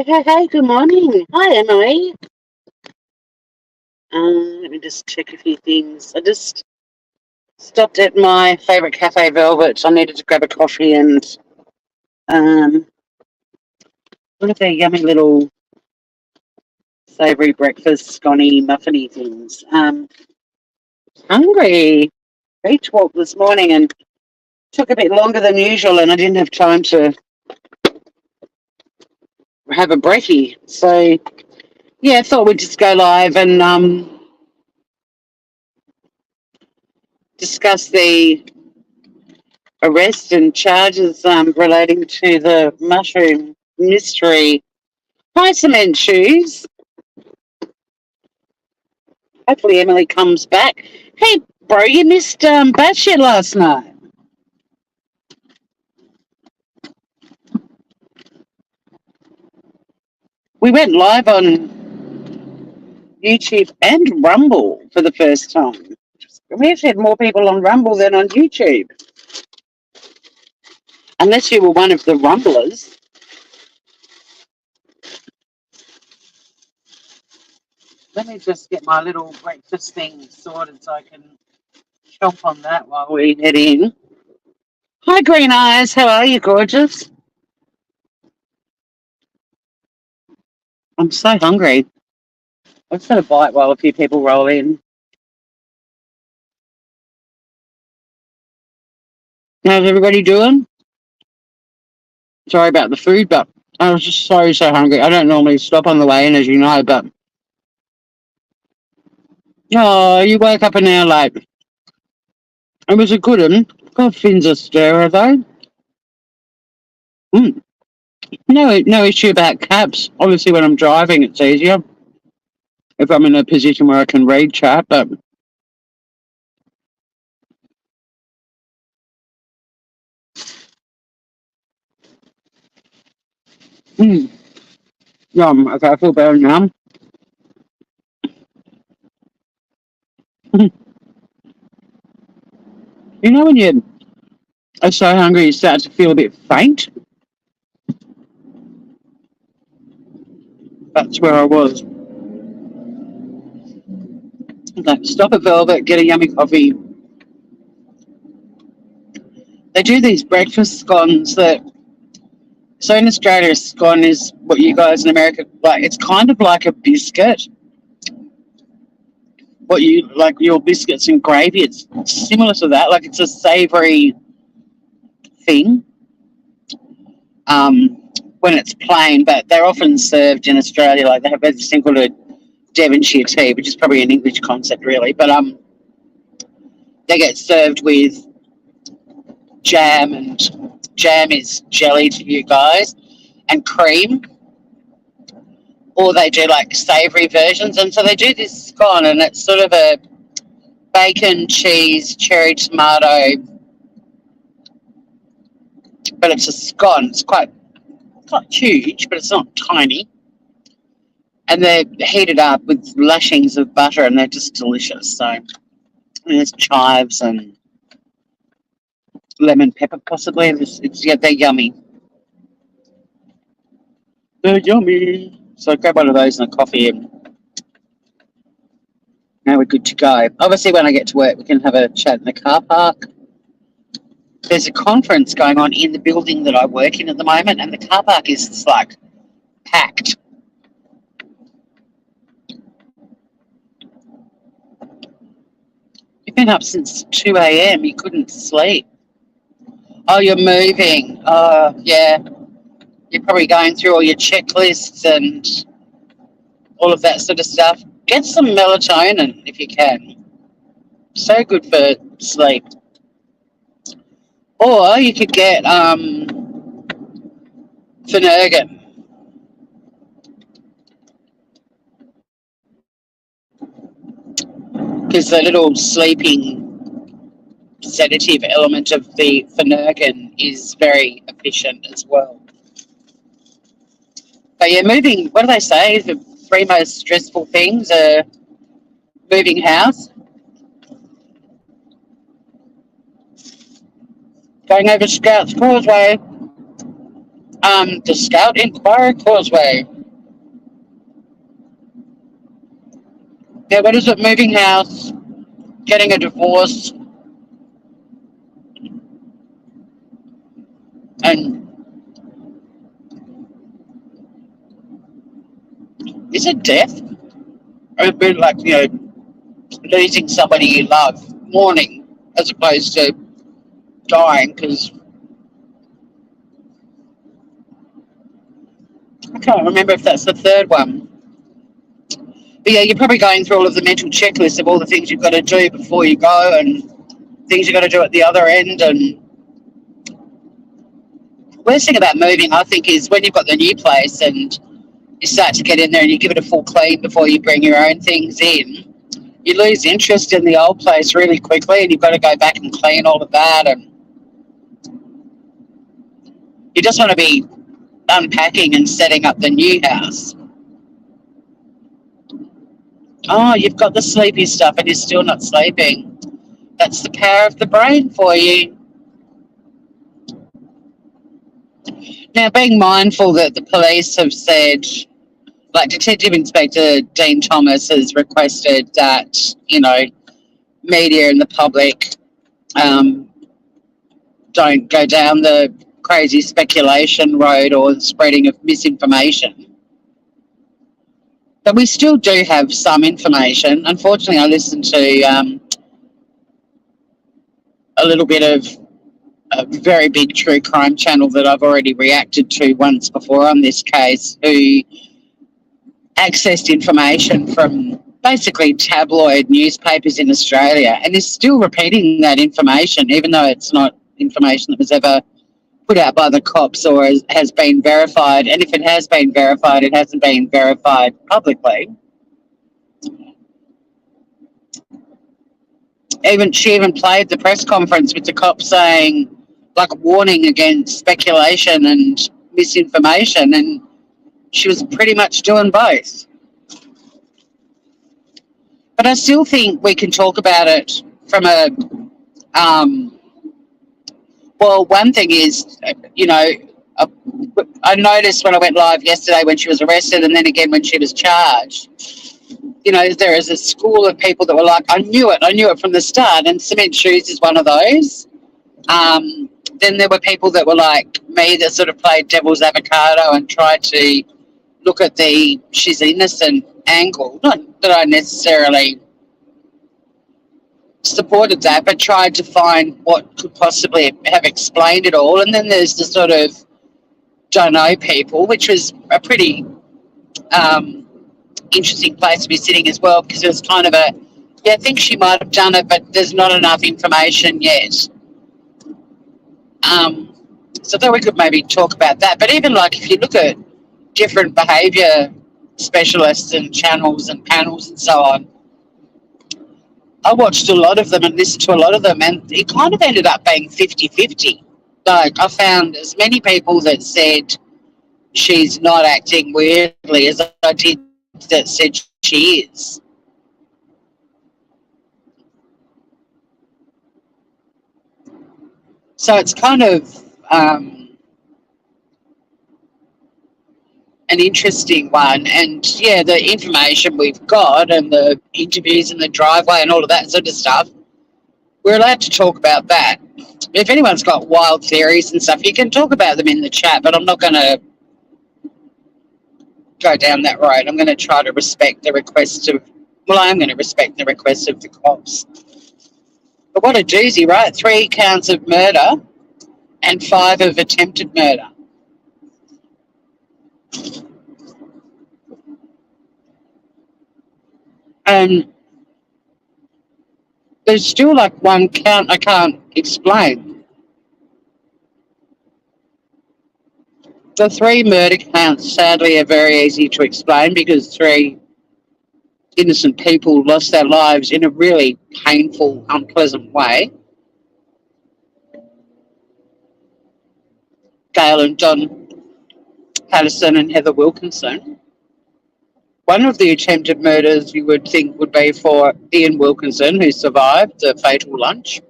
Hey, good morning. Hi, Emily. Let me just check a few things. I just stopped at my favourite cafe, Velvet. I needed to grab a coffee and um, one of their yummy little savoury breakfast scone muffiny things. Hungry. Beach walk this morning and took a bit longer than usual, and I didn't have time to have a brekkie. So yeah, I thought we'd just go live and discuss the arrest and charges relating to the mushroom mystery. Hi, Cement Shoes. Hopefully Emily comes back. Hey, bro, you missed Batshit last night. We went live on YouTube and Rumble for the first time. We actually had more people on Rumble than on YouTube. Unless you were one of the Rumblers. Let me just get my little breakfast thing sorted so I can chomp on that while we head in. Hi, Green Eyes. How are you, gorgeous? I'm so hungry. I've just had a bite while a few people roll in. How's everybody doing? Sorry about the food, but I was just so hungry. I don't normally stop on the way in, as you know, but oh, you woke up an hour late. It was a good one. God, fins are stir, are they? Mm. No issue about caps. Obviously, when I'm driving, it's easier if I'm in a position where I can read chat. But mm, okay, I feel better now. You know when you are so hungry, you start to feel a bit faint. That's where I was. Like, stop at Velvet, get a yummy coffee. They do these breakfast scones that. So in Australia, a scone is what you guys in America like. It's kind of like a biscuit. What you like your biscuits and gravy. It's similar to that. Like it's a savoury thing. Um, when it's plain, but they're often served in Australia. Like they have this thing called a Devonshire tea, which is probably an English concept, really. But they get served with jam, and jam is jelly to you guys, and cream, or they do like savoury versions. And so they do this scone, and it's sort of a bacon, cheese, cherry tomato, but it's a scone. It's not huge, but it's not tiny. And they're heated up with lashings of butter, and they're just delicious. So there's chives and lemon pepper, possibly. Yeah, they're yummy. They're yummy. So grab one of those and a coffee, and now we're good to go. Obviously, when I get to work, we can have a chat in the car park. There's a conference going on in the building that I work in at the moment, and the car park is just like packed. You've been up since 2 a.m. You couldn't sleep. Oh, you're moving. Oh, yeah. You're probably going through all your checklists and all of that sort of stuff. Get some melatonin if you can. So good for sleep. Or you could get Finurgan, because the little sleeping sedative element of the Finurgan is very efficient as well. But yeah, moving, what do they say? The three most stressful things are moving house, going over Scouts Causeway, The Scout Inquiry Causeway. Yeah, what is it? Moving house, getting a divorce, and is it death? Or a bit like, losing somebody you love, mourning, as opposed to dying, because I can't remember if that's the third one. But yeah, you're probably going through all of the mental checklist of all the things you've got to do before you go and things you've got to do at the other end. And the worst thing about moving, I think, is when you've got the new place and you start to get in there and you give it a full clean before you bring your own things in, you lose interest in the old place really quickly and you've got to go back and clean all of that. And you just want to be unpacking and setting up the new house. Oh, you've got the sleepy stuff and you're still not sleeping. That's the power of the brain for you. Now, being mindful that the police have said, like Detective Inspector Dean Thomas has requested that, media and the public don't go down the crazy speculation road or the spreading of misinformation. But we still do have some information. Unfortunately, I listened to a little bit of a very big true crime channel that I've already reacted to once before on this case, who accessed information from basically tabloid newspapers in Australia and is still repeating that information, even though it's not information that was ever put out by the cops or has been verified. And if it has been verified, it hasn't been verified publicly. She even played the press conference with the cops saying, like, warning against speculation and misinformation, and she was pretty much doing both. But I still think we can talk about it from one thing is, I noticed when I went live yesterday when she was arrested and then again when she was charged, there is a school of people that were like, I knew it from the start, and Cement Shoes is one of those. Then there were people that were like me that sort of played devil's avocado and tried to look at the she's innocent angle. Not that I necessarily supported that, but tried to find what could possibly have explained it all. And then there's the sort of don't know people, which was a pretty interesting place to be sitting as well, because it was kind of I think she might have done it, but there's not enough information yet. So I thought we could maybe talk about that. But even like if you look at different behaviour specialists and channels and panels and so on, I watched a lot of them and listened to a lot of them, and it kind of ended up being 50-50. Like, I found as many people that said she's not acting weirdly as I did that said she is. So it's kind of an interesting one. And, yeah, the information we've got and the interviews in the driveway and all of that sort of stuff, we're allowed to talk about that. If anyone's got wild theories and stuff, you can talk about them in the chat, but I'm not going to go down that road. I'm going to try to respect the request of, I am going to respect the request of the cops. But what a doozy, right? 3 counts of murder and 5 of attempted murder. And there's still like one count I can't explain. The 3 murder counts, sadly, are very easy to explain because 3 innocent people lost their lives in a really painful, unpleasant way. Gail and John Patterson and Heather Wilkinson. One of the attempted murders you would think would be for Ian Wilkinson, who survived the fatal lunch.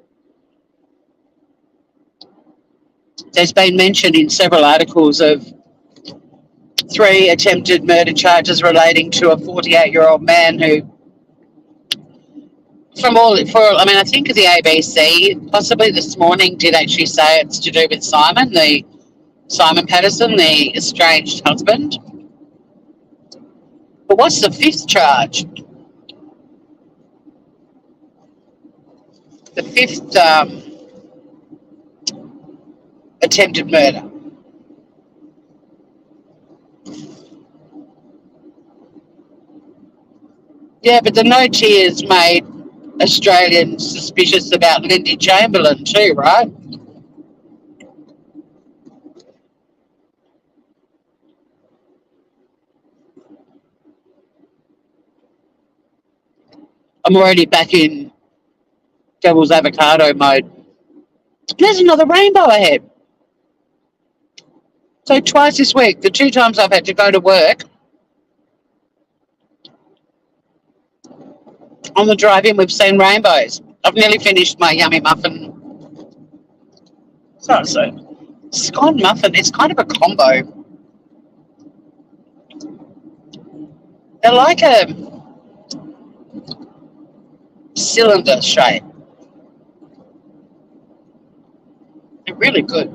There's been mention in several articles of 3 attempted murder charges relating to a 48-year-old man who, I think the ABC possibly this morning did actually say it's to do with Simon Patterson, the estranged husband. But what's the fifth charge? The fifth attempted murder. Yeah, but the no tears made Australians suspicious about Lindy Chamberlain too, right? I'm already back in devil's avocado mode. There's another rainbow ahead. So twice this week, the 2 times I've had to go to work, on the drive in, we've seen rainbows. I've nearly finished my yummy muffin. So scone muffin, it's kind of a combo. They're like a cylinder shape. They're really good.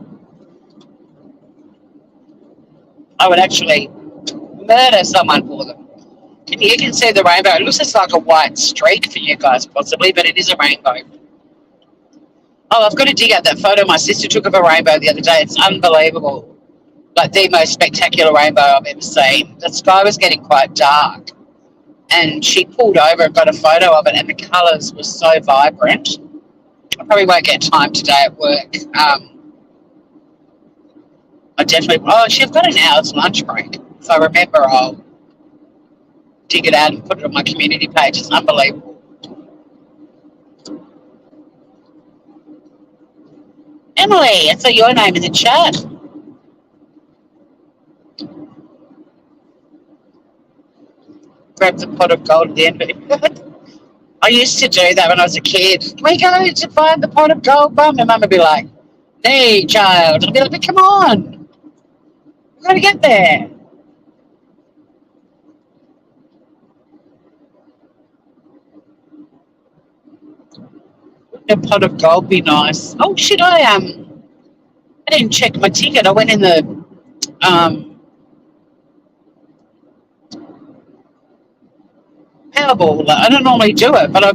I would actually murder someone for them. You can see the rainbow. It looks just like a white streak for you guys, possibly, but it is a rainbow. Oh, I've got to dig out that photo my sister took of a rainbow the other day. It's unbelievable. Like the most spectacular rainbow I've ever seen. The sky was getting quite dark, and she pulled over and got a photo of it, and the colours were so vibrant. I probably won't get time today at work. I definitely. Oh, she's got an hour's lunch break. If I remember, I'll dig it out and put it on my community page. It's unbelievable. Emily, I saw your name in the chat. Grab the pot of gold at the end of it. I used to do that when I was a kid. Can we go to find the pot of gold, Mum? And Mum would be like, "Hey, child." I'd be like, "Come on. We've got to get there." Wouldn't a pot of gold be nice? Oh, shit, I didn't check my ticket. I went in the Powerball. I don't normally do it, but I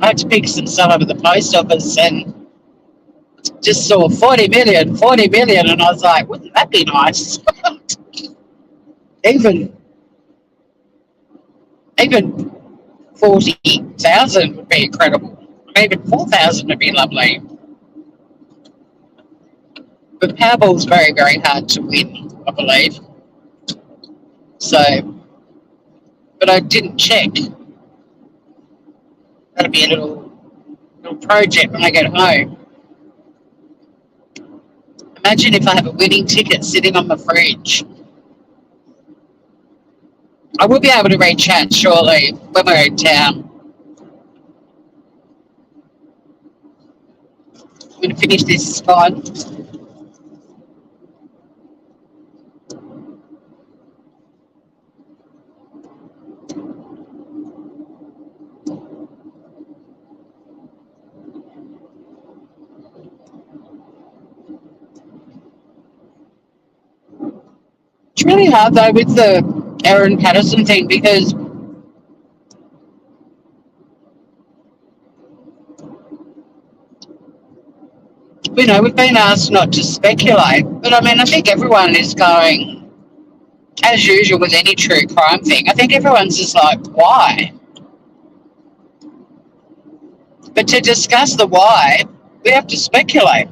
had to pick some stuff up at the post office and just saw 40 million, and I was like, wouldn't that be nice? even 40,000 would be incredible. Even 4,000 would be lovely. But Powerball's very, very hard to win, I believe. So, but I didn't check. That'll be a little project when I get home. Imagine if I have a winning ticket sitting on my fridge. I will be able to read chat shortly when we're in town. I'm going to finish this scone. It's really hard though with the Erin Patterson thing because we've been asked not to speculate, but I mean I think everyone is going, as usual with any true crime thing, I think everyone's just like, why? But to discuss the why, we have to speculate.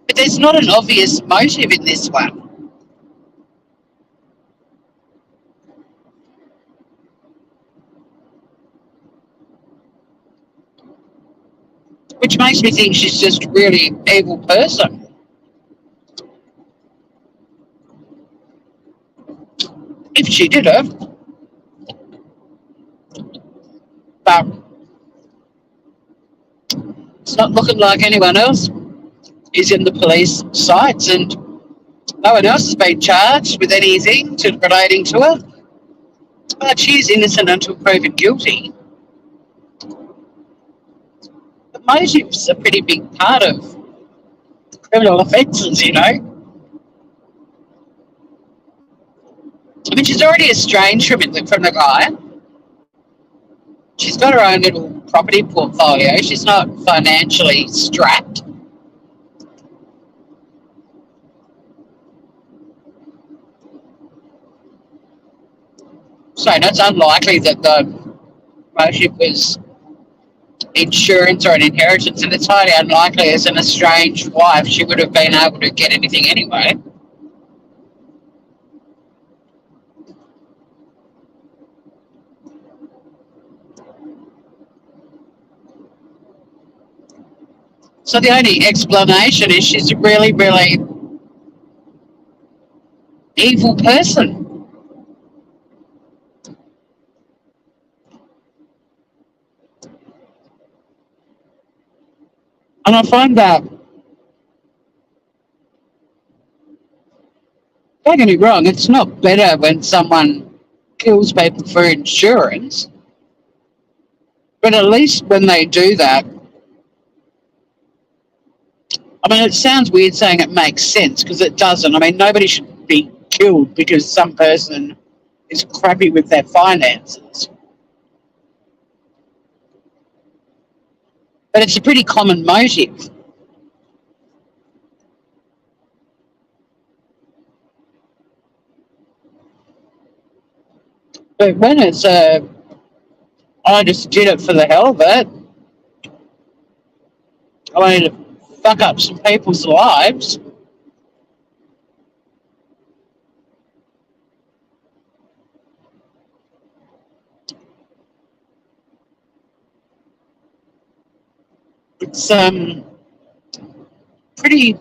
But there's not an obvious motive in this one. Which makes me think she's just a really evil person. If she did it. But It's not looking like anyone else is in the police sights, and no one else has been charged with anything relating to her. But she's innocent until proven guilty. The motive's a pretty big part of criminal offences, you know. I mean, she's already estranged from the guy. She's got her own little property portfolio. She's not financially strapped. So it's unlikely that the motive was insurance or an inheritance, and it's highly unlikely as an estranged wife she would have been able to get anything anyway. So the only explanation is she's a really, really evil person. And I find that, don't get me wrong, it's not better when someone kills people for insurance, but at least when they do that, I mean, it sounds weird saying it makes sense because it doesn't. I mean, nobody should be killed because some person is crappy with their finances. But it's a pretty common motive. But when it's I just did it for the hell of it, I wanted to fuck up some people's lives. It's pretty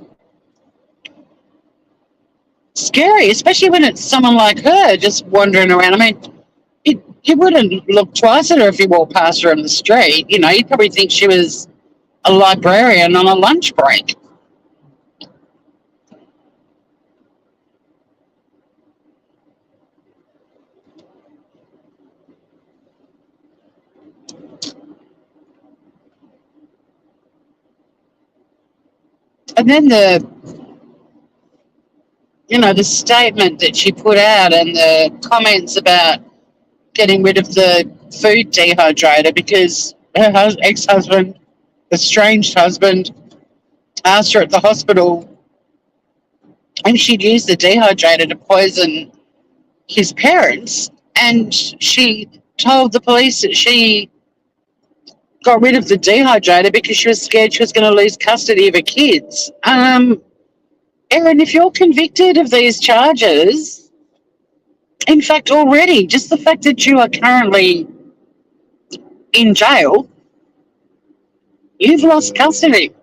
scary, especially when it's someone like her just wandering around. I mean, you wouldn't look twice at her if you walked past her on the street. You know, you'd probably think she was a librarian on a lunch break. And then the statement that she put out and the comments about getting rid of the food dehydrator because her ex-husband, estranged husband, asked her at the hospital if she'd use the dehydrator to poison his parents, and she told the police that she got rid of the dehydrator because she was scared she was going to lose custody of her kids. Erin, if you're convicted of these charges, in fact, already, just the fact that you are currently in jail, you've lost custody.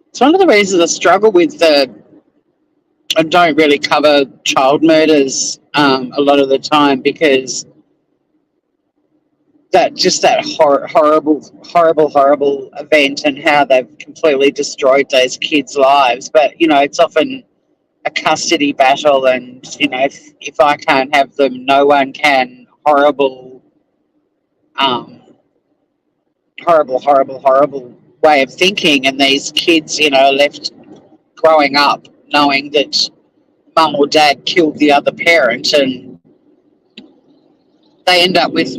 It's one of the reasons I struggle with I don't really cover child murders a lot of the time because that horrible event and how they've completely destroyed those kids' lives. But it's often a custody battle, and if I can't have them, no one can. Um, horrible way of thinking, and these kids, are left growing up knowing that mum or dad killed the other parent, and they end up with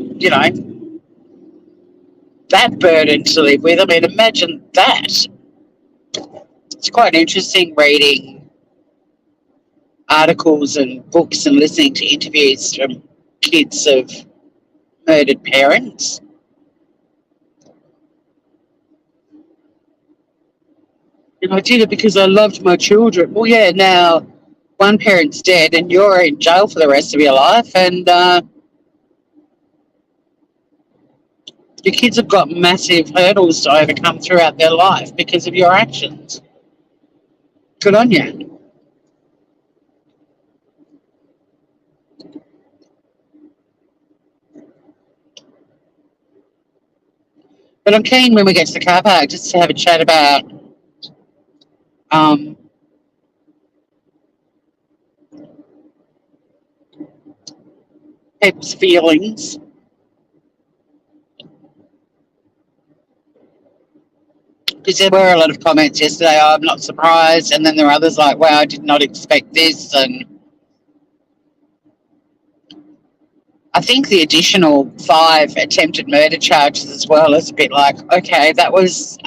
that burden to live with. I mean, imagine that. It's quite interesting reading articles and books and listening to interviews from kids of murdered parents. I did it because I loved my children. Well, yeah, now one parent's dead and you're in jail for the rest of your life, and your kids have got massive hurdles to overcome throughout their life because of your actions. Good on you. But I'm keen when we get to the car park just to have a chat about um, people's feelings. Because there were a lot of comments yesterday, oh, I'm not surprised. And then there were others like, wow, I did not expect this. And I think the additional 5 attempted murder charges as well is a bit like, okay, that wasn't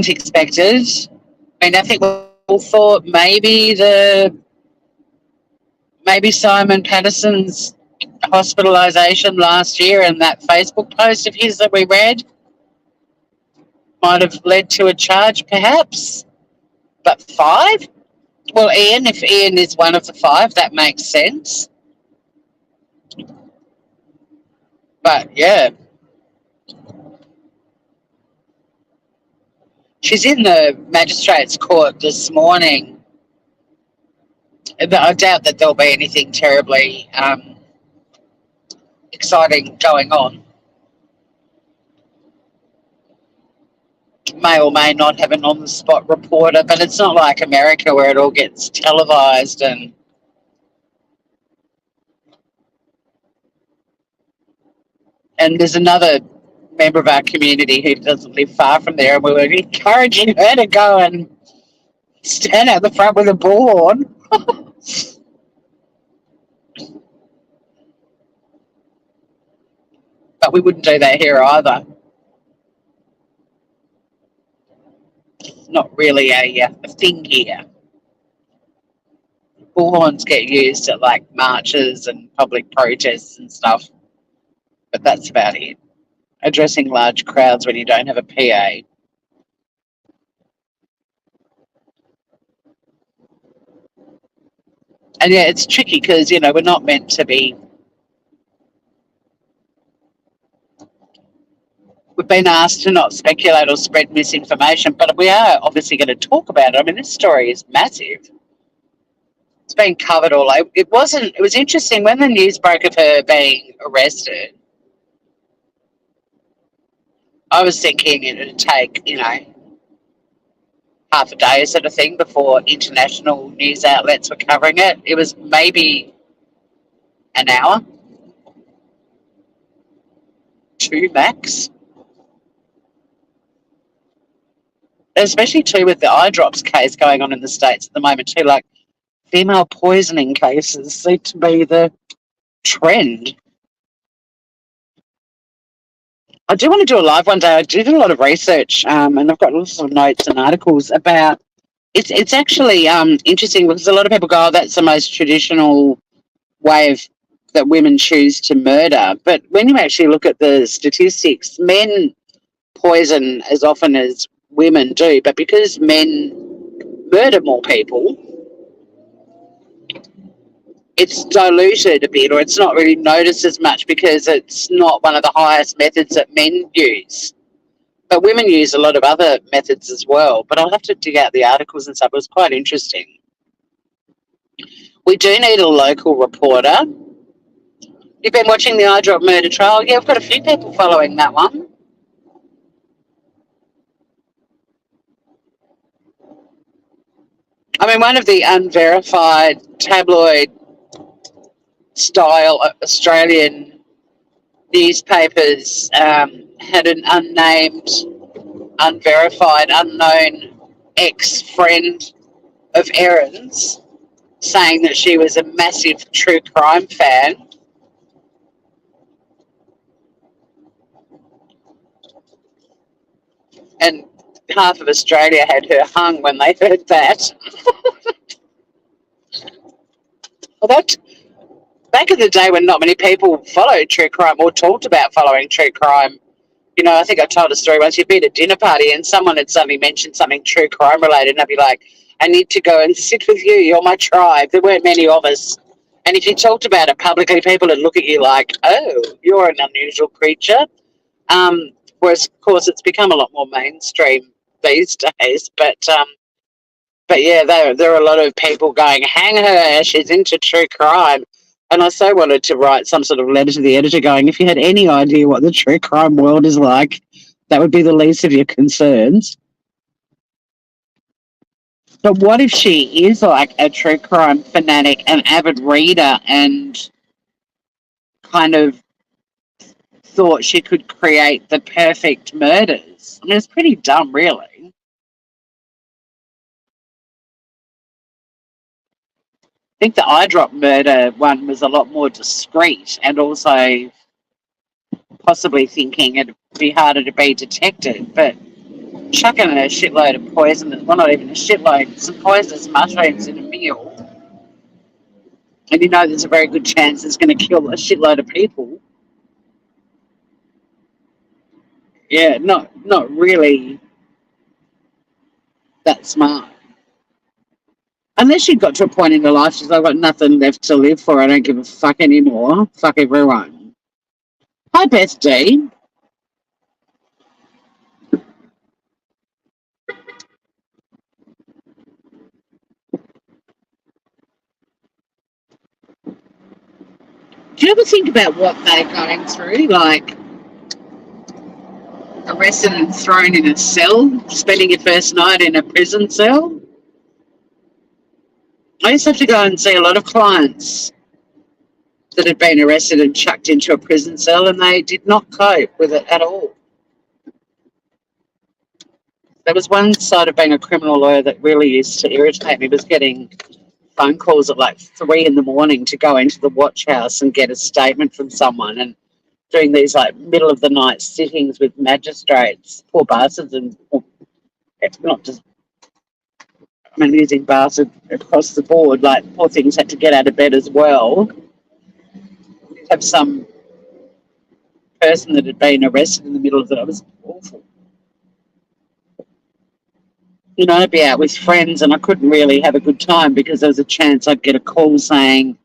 expected. I mean, I think we all thought maybe Simon Patterson's hospitalisation last year and that Facebook post of his that we read might have led to a charge, perhaps. But 5? Well, if Ian is one of the 5, that makes sense. But yeah, she's in the magistrate's court this morning. I doubt that there'll be anything terribly exciting going on. May or may not have an on-the-spot reporter, but it's not like America where it all gets televised. And there's another member of our community who doesn't live far from there, and we were encouraging her to go and stand out the front with a bullhorn. But we wouldn't do that here either. It's not really a thing here. Bullhorns get used at like marches and public protests and stuff, but that's about it. Addressing large crowds when you don't have a PA. And yeah, it's tricky because, we're not meant to be. We've been asked to not speculate or spread misinformation, but we are obviously going to talk about it. I mean, this story is massive. It's been covered all over. It was interesting when the news broke of her being arrested. I was thinking it would take, half a day sort of thing before international news outlets were covering it. It was maybe an hour, 2 max. Especially too with the eye drops case going on in the States at the moment too, like female poisoning cases seem to be the trend. I do want to do a live one day. I did a lot of research, and I've got lots of notes and articles about. It's actually interesting because a lot of people go, "Oh, that's the most traditional way of that women choose to murder." But when you actually look at the statistics, men poison as often as women do, but because men murder more people, it's diluted a bit, or it's not really noticed as much because it's not one of the highest methods that men use. But women use a lot of other methods as well. But I'll have to dig out the articles and stuff. It was quite interesting. We do need a local reporter. You've been watching the eyedrop murder trial? Yeah, we've got a few people following that one. I mean, one of the unverified tabloid style Australian newspapers had an unnamed, unverified, unknown ex-friend of Erin's saying that she was a massive true crime fan. And half of Australia had her hung when they heard that. Well, that back in the day when not many people followed true crime or talked about following true crime, I think I told a story once. You'd be at a dinner party and someone had suddenly mentioned something true crime related, and I'd be like, I need to go and sit with you. You're my tribe. There weren't many of us. And if you talked about it publicly, people would look at you like, oh, you're an unusual creature. Whereas, of course, it's become a lot more mainstream these days. But But yeah, there are a lot of people going, hang her, she's into true crime. And I so wanted to write some sort of letter to the editor going, if you had any idea what the true crime world is like, that would be the least of your concerns. But what if she is like a true crime fanatic, an avid reader, and kind of thought she could create the perfect murders? I mean, it's pretty dumb, really. I think the eyedrop murder one was a lot more discreet and also possibly thinking it'd be harder to be detected. But chucking a shitload of poison, well, not even a shitload, some poisonous mushrooms in a meal, and you know there's a very good chance it's going to kill a shitload of people. Yeah, not really that smart. Unless she got to a point in her life, she's like, I've got nothing left to live for. I don't give a fuck anymore. Fuck everyone. Hi, Beth D. Do you ever think about what they're going through? Like, arrested and thrown in a cell, spending your first night in a prison cell? I used to have to go and see a lot of clients that had been arrested and chucked into a prison cell, and they did not cope with it at all. There was one side of being a criminal lawyer that really used to irritate me, was getting phone calls at like 3 in the morning to go into the watch house and get a statement from someone, and doing these like middle of the night sittings with magistrates, poor bastards, and not just, I mean, using bastard across the board, like poor things had to get out of bed as well. Have some person that had been arrested in the middle of it. It was awful. You know, I'd be out with friends and I couldn't really have a good time because there was a chance I'd get a call saying,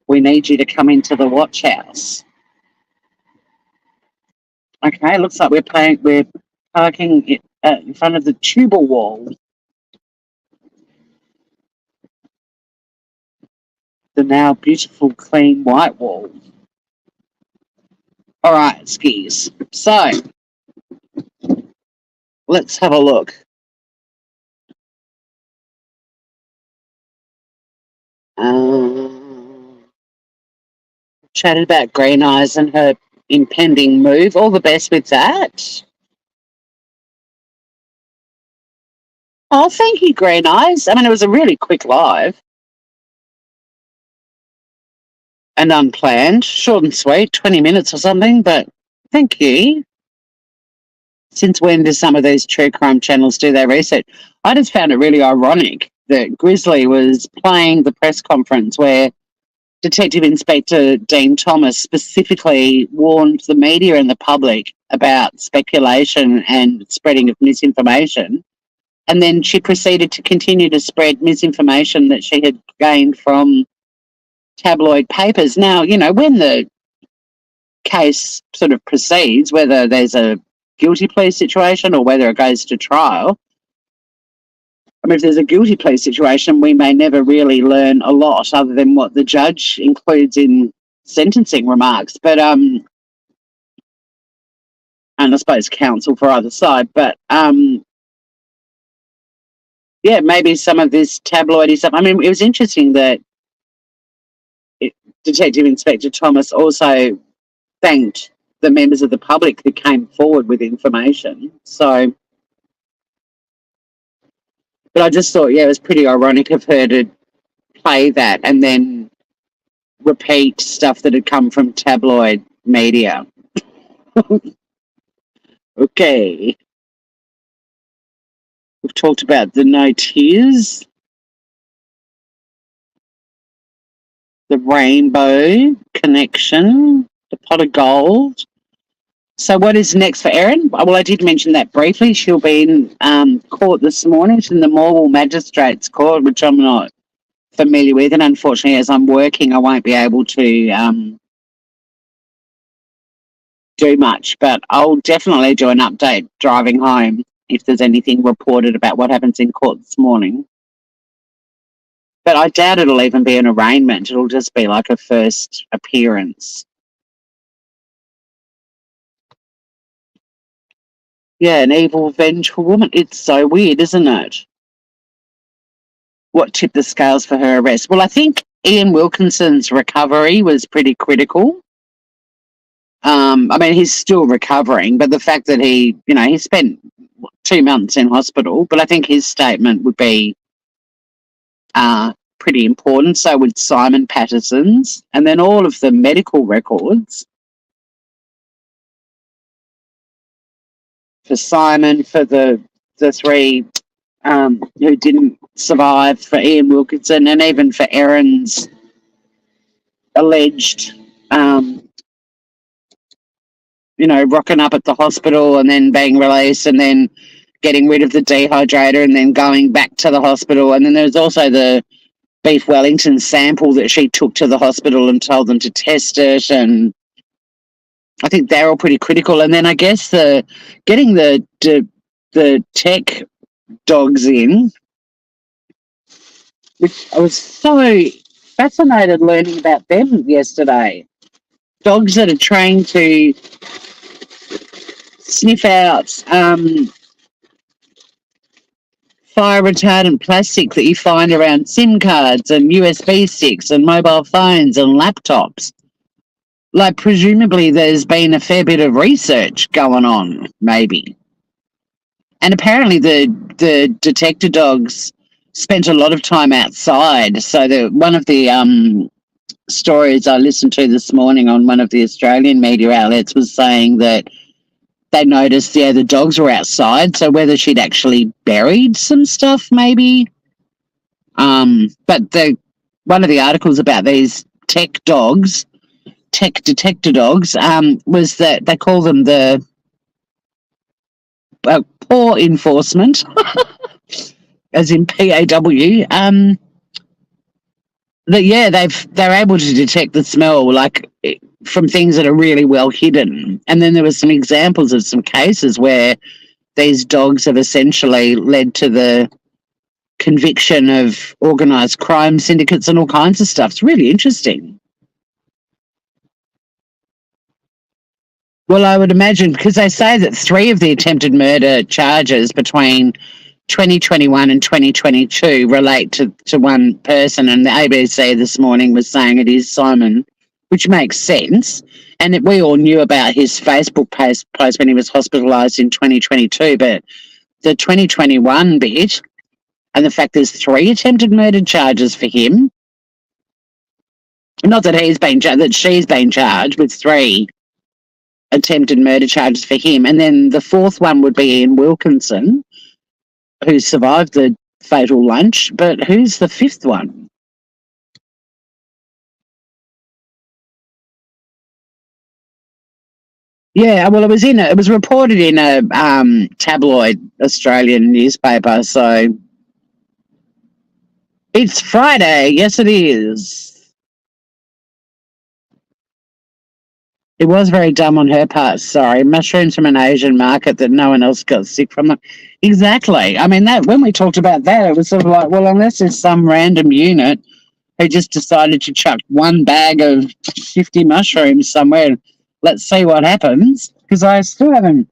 we need you to come into the watch house. Okay, looks like we're parking in front of the Tubal wall. The now beautiful, clean white wall. All right, skis. So let's have a look. Chatted about Green Eyes and her impending move. All the best with that. Oh, thank you, Green Eyes. I mean, it was a really quick live and unplanned, short and sweet, 20 minutes or something, but thank you. Since when do some of these true crime channels do their research? I just found it really ironic that Grizzly was playing the press conference where Detective Inspector Dean Thomas specifically warned the media and the public about speculation and spreading of misinformation. And then she proceeded to continue to spread misinformation that she had gained from tabloid papers. Now, you know, when the case sort of proceeds, whether there's a guilty plea situation or whether it goes to trial, I mean, if there's a guilty plea situation, we may never really learn a lot other than what the judge includes in sentencing remarks. But and I suppose counsel for either side. But yeah, maybe some of this tabloidy stuff. I mean, it was interesting that Detective Inspector Thomas also thanked the members of the public who came forward with information. So, but I just thought, yeah, it was pretty ironic of her to play that and then repeat stuff that had come from tabloid media. Okay. We've talked about the no tears, the rainbow connection, the pot of gold. So what is next for Erin? Well, I did mention that briefly. She'll be in court this morning. She's in the Morwell Magistrates Court, which I'm not familiar with. And unfortunately, as I'm working, I won't be able to do much. But I'll definitely do an update driving home if there's anything reported about what happens in court this morning. But I doubt it'll even be an arraignment. It'll just be like a first appearance. Yeah, an evil, vengeful woman. It's so weird, isn't it? What tipped the scales for her arrest? Well, I think Ian Wilkinson's recovery was pretty critical. I mean, he's still recovering, but the fact that he spent 2 months in hospital, but I think his statement would be pretty important. So would Simon Patterson's, and then all of the medical records for Simon, for the three who didn't survive, for Ian Wilkinson, and even for Erin's alleged, rocking up at the hospital and then being released and then getting rid of the dehydrator and then going back to the hospital. And then there's also the beef Wellington sample that she took to the hospital and told them to test it. And I think they're all pretty critical. And then I guess getting the tech dogs in, which I was so fascinated learning about them yesterday. Dogs that are trained to sniff out fire retardant plastic that you find around SIM cards and USB sticks and mobile phones and laptops. Like, presumably there's been a fair bit of research going on, maybe. And apparently the detector dogs spent a lot of time outside. So one of the stories I listened to this morning on one of the Australian media outlets was saying that they noticed, the dogs were outside, so whether she'd actually buried some stuff, maybe. But one of the articles about these tech detector dogs, was that they call them the poor enforcement, as in PAW. They're able to detect the smell, like, from things that are really well hidden. And then there were some examples of some cases where these dogs have essentially led to the conviction of organised crime syndicates and all kinds of stuff. It's really interesting. Well, I would imagine, because they say that 3 of the attempted murder charges between 2021 and 2022 relate to one person, and the ABC this morning was saying it is Simon, which makes sense. And we all knew about his Facebook post when he was hospitalised in 2022, but the 2021 bit and the fact there's 3 attempted murder charges for him, not that she's been charged with 3 attempted murder charges for him, and then the 4th one would be Ian Wilkinson, who survived the fatal lunch, but who's the 5th one? Yeah, well, it was reported in a tabloid Australian newspaper, so it's Friday. Yes, it is. It was very dumb on her part, sorry. Mushrooms from an Asian market that no one else got sick from them. Exactly. I mean, that when we talked about that, it was sort of like, well, unless there's some random unit who just decided to chuck one bag of 50 mushrooms somewhere, let's see what happens. Because I still haven't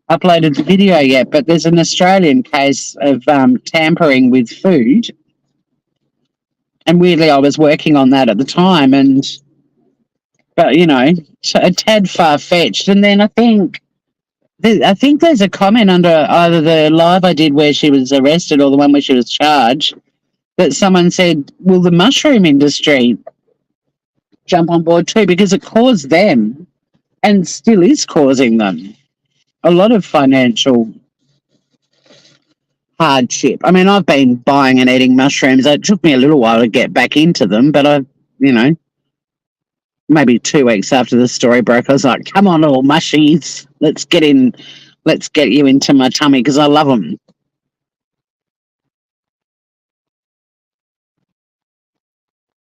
uploaded the video yet, but there's an Australian case of tampering with food. And weirdly, I was working on that at the time, but a tad far-fetched. And then I think there's a comment under either the live I did where she was arrested or the one where she was charged that someone said, will the mushroom industry jump on board too? Because it caused them, and still is causing them, a lot of financial hardship. I mean, I've been buying and eating mushrooms. It took me a little while to get back into them, but maybe 2 weeks after the story broke, I was like, come on, all mushies, let's get you into my tummy, because I love them.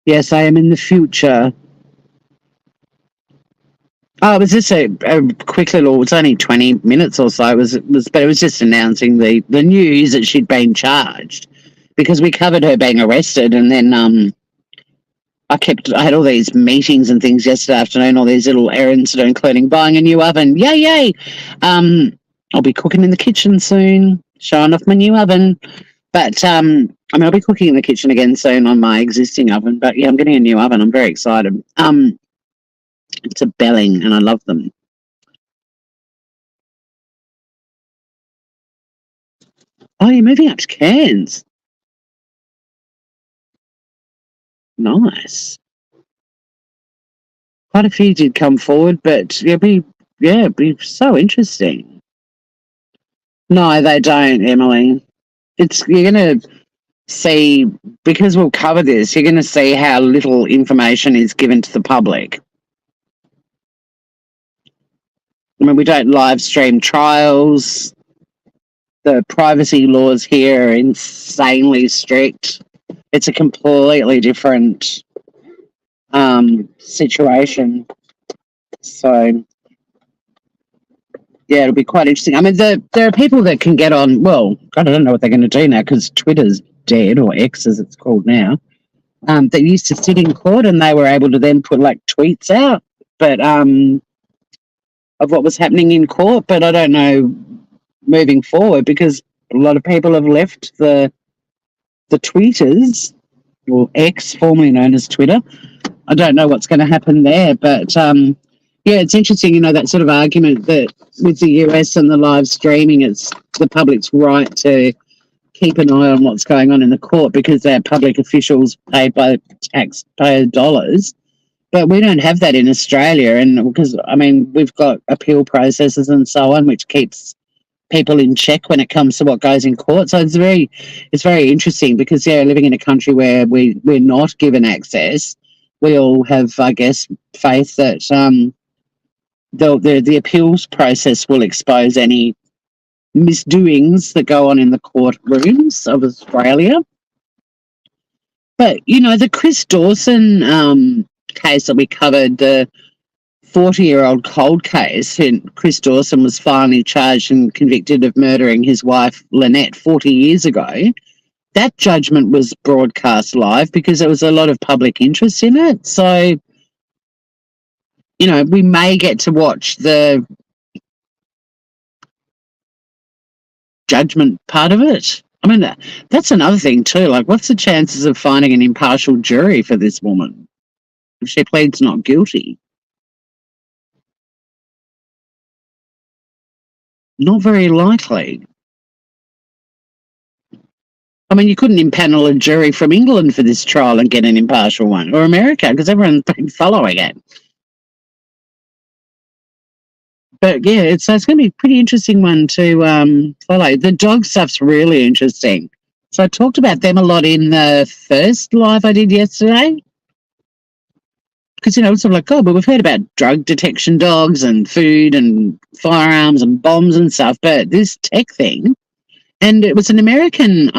Yes, I am in the future. Oh, it was just a quick little, it was only 20 minutes or so, but it was just announcing the news that she'd been charged. because we covered her being arrested, and then I had all these meetings and things yesterday afternoon, all these little errands to do, including buying a new oven. Yay, yay! I'll be cooking in the kitchen soon, showing off my new oven. But I'll be cooking in the kitchen again soon on my existing oven. But yeah, I'm getting a new oven. I'm very excited. It's a Belling, and I love them. Oh, you're moving up to Cairns. Nice. Quite a few did come forward, but it'd be so interesting. No, they don't, Emily. You're gonna see, because we'll cover this, you're gonna see how little information is given to the public. I mean, we don't live stream trials. The privacy laws here are insanely strict. It's a completely different situation. So, yeah, it'll be quite interesting. I mean, there are people that can get on. Well, God, I don't know what they're going to do now because Twitter's dead, or X as it's called now. That used to sit in court, and they were able to then put like tweets out, but of what was happening in court. But I don't know moving forward, because a lot of people have left the tweeters, or X, formerly known as Twitter. I don't know what's going to happen there, but yeah, it's interesting, that sort of argument that with the US and the live streaming, it's the public's right to keep an eye on what's going on in the court because they're public officials paid by taxpayer dollars. But we don't have that in Australia, and because, I mean, we've got appeal processes and so on, which keeps people in check when it comes to what goes in court. So it's very interesting because, yeah, living in a country where we're not given access, we all have, I guess, faith that the appeals process will expose any misdoings that go on in the courtrooms of Australia. But, the Chris Dawson case that we covered, the 40-year-old cold case, and Chris Dawson was finally charged and convicted of murdering his wife, Lynette, 40 years ago. That judgment was broadcast live because there was a lot of public interest in it. So, we may get to watch the judgment part of it. I mean, that's another thing too. Like, what's the chances of finding an impartial jury for this woman if she pleads not guilty? Not very likely. I mean, you couldn't impanel a jury from England for this trial and get an impartial one, or America, because everyone's been following it. But yeah, so it's going to be a pretty interesting one to follow. The dog stuff's really interesting. So I talked about them a lot in the first live I did yesterday. Because, it's sort of like, oh, but we've heard about drug detection dogs and food and firearms and bombs and stuff, but this tech thing, and it was an American,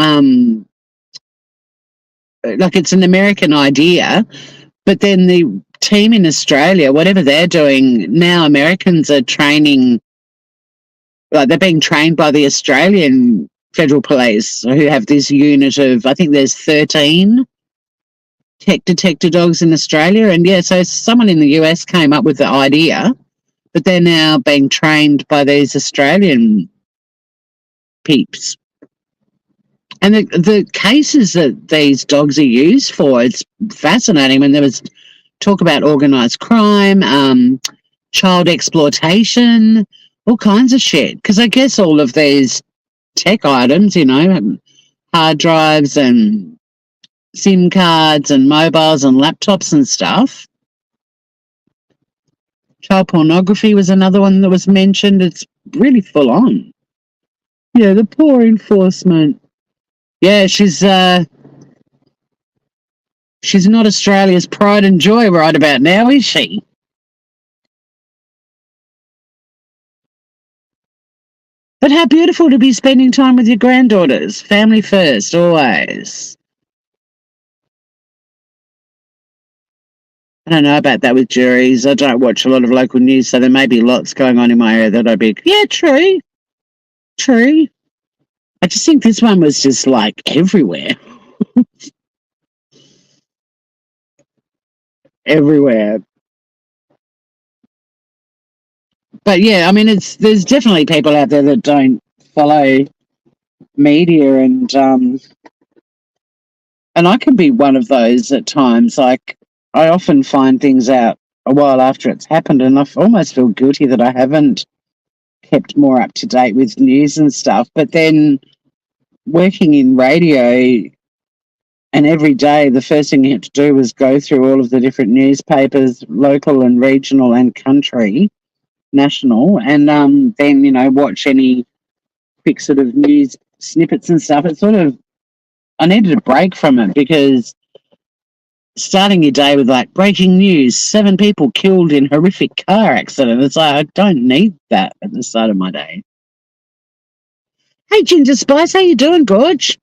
it's an American idea, but then the team in Australia, whatever they're doing, now Americans are training, they're being trained by the Australian Federal Police, who have this unit of, I think there's 13 tech detector dogs in Australia. And yeah, so someone in the US came up with the idea, but they're now being trained by these Australian peeps. And the cases that these dogs are used for, it's fascinating. When there was talk about organised crime, child exploitation, all kinds of shit. Because I guess all of these tech items, hard drives and SIM cards and mobiles and laptops and stuff. Child pornography was another one that was mentioned. It's really full on. Yeah, the poor enforcement. Yeah, she's not Australia's pride and joy right about now, is she? But how beautiful to be spending time with your granddaughters. Family first, always. I don't know about that with juries. I don't watch a lot of local news, so there may be lots going on in my area that I'd be, yeah, true. I just think this one was just like everywhere. Everywhere. But yeah, I mean, there's definitely people out there that don't follow media, and I can be one of those at times. Like, I often find things out a while after it's happened, and I almost feel guilty that I haven't kept more up to date with news and stuff. But then working in radio, and every day the first thing you have to do was go through all of the different newspapers, local and regional and country, national, and then, watch any quick sort of news snippets and stuff. It's sort of, I needed a break from it, because starting your day with like breaking news, 7 people killed in horrific car accident. It's like, I don't need that at the start of my day. Hey, Ginger Spice, how you doing, Gorge?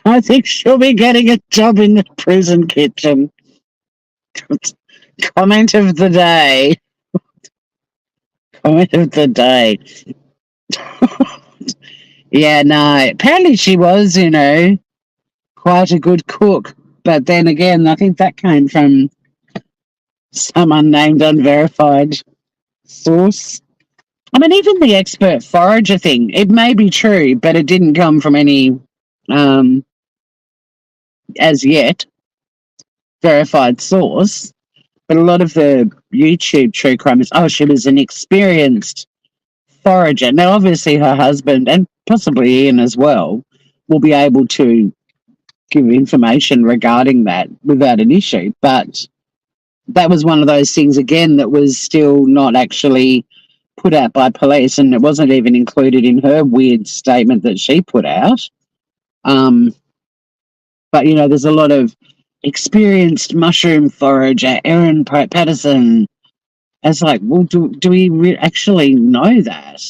I think she'll be getting a job in the prison kitchen. Comment of the day. Comment of the day. Yeah, no, apparently she was, quite a good cook. But then again, I think that came from some unnamed, unverified source. I mean, even the expert forager thing, it may be true, but it didn't come from any, as yet, verified source. But a lot of the YouTube true crime is, she was an experienced forager. Now, obviously, her husband, and possibly Ian as well, will be able to give information regarding that without an issue. But that was one of those things, again, that was still not actually put out by police, and it wasn't even included in her weird statement that she put out. But, there's a lot of experienced mushroom forager, Erin Patterson. It's like, well, do we actually know that?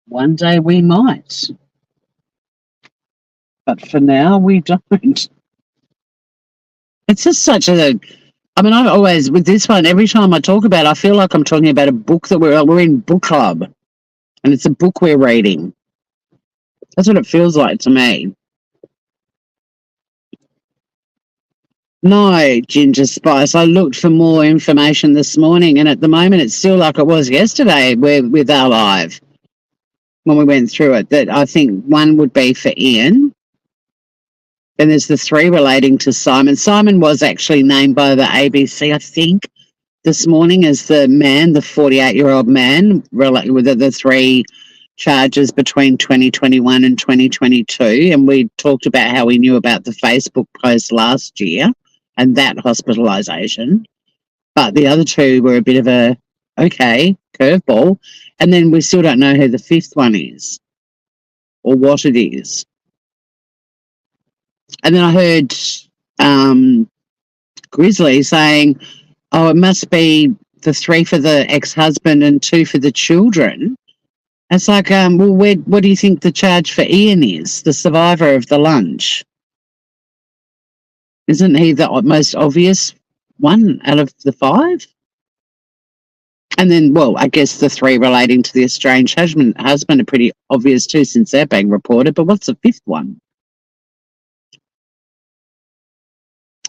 One day we might. But for now, we don't. It's just such a... I mean, I've always, with this one, every time I talk about it, I feel like I'm talking about a book that we're in book club. And it's a book we're reading. That's what it feels like to me. No, Ginger Spice. I looked for more information this morning, and at the moment it's still like it was yesterday with our live when we went through it, that I think one would be for Ian. Then there's the 3 relating to Simon. Simon was actually named by the ABC, I think, this morning as the man, the 48-year-old man, with the 3 charges between 2021 and 2022. And we talked about how we knew about the Facebook post last year and that hospitalisation. But the other 2 were a bit of a, curveball. And then we still don't know who the 5th one is or what it is. And then I heard Grizzly saying, it must be the 3 for the ex-husband and 2 for the children. It's like, what do you think the charge for Ian is, the survivor of the lunch? Isn't he the most obvious one out of the 5? And then, I guess the 3 relating to the estranged husband are pretty obvious too, since they're being reported. But what's the 5th one?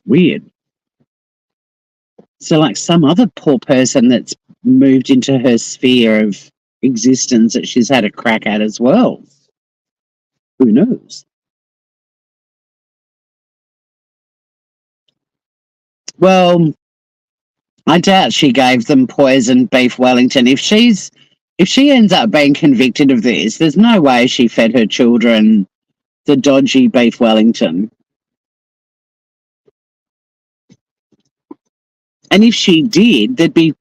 Weird. So, like some other poor person that's moved into her sphere of existence that she's had a crack at as well. Who knows? Well, I doubt she gave them poisoned beef Wellington. If she ends up being convicted of this, there's no way she fed her children the dodgy beef Wellington. And if she did, there'd be